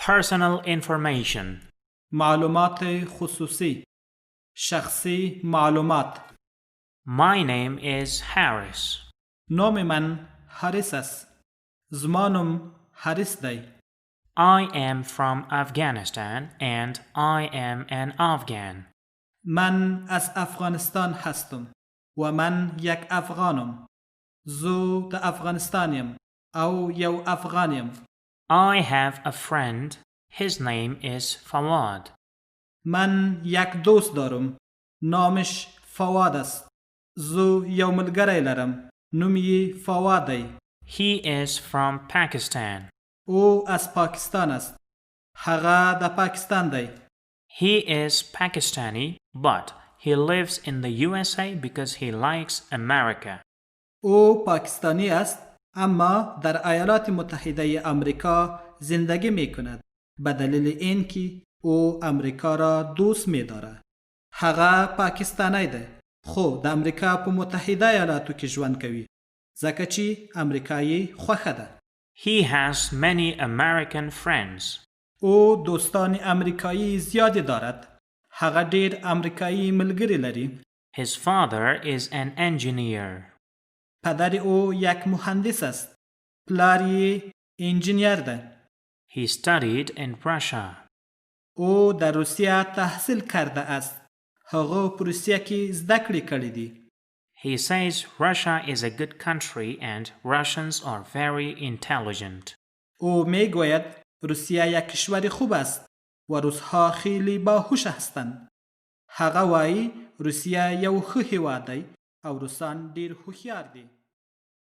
Personal information. معلومات خصوصی. شخصی معلومات. My name is Harris. نام من حارس است. زمانم حارس دی. I am from Afghanistan and I am an Afghan. من از افغانستان هستم و من یک افغانم. زو د افغانستانیم او یو افغانیم. I have a friend. His name is Fawad. من یک دوست دارم. نامش فواد است. زو یو ملګری لرم. نوم یې فواد دی. He is from Pakistan. او از پاکستان است. هغه د پاکستان دی. He is Pakistani, but he lives in the USA because he likes America. او پاکستانی است اما در ایالات متحده آمریکا زندگی می کند به دلیل اینکه او امریکا را دوست می دارد. هغه پاکستانی ده خو د امریکا په متحده ایالاتو کې ژوند کوي ځکه چې امریکایي خوښه ده. He has many American friends. او دوستان امریکایی زیادی دارد. هغه ډیر امریکایی ملګری لري. His father is an engineer. پدر او یک مهندس است. پلار یې انجینیر ده. He studied in Russia. او در روسیه تحصیل کرده است. هغه په روسیه کې زده کړې کړې دي. He says Russia is a good country and Russians are very intelligent. او میگوید روسیه یک کشور خوب است و روسها خیلی باهوش هستند. هغه وایي روسیه یو ښه هیواد دی او روسان ډیر هوښیار دي.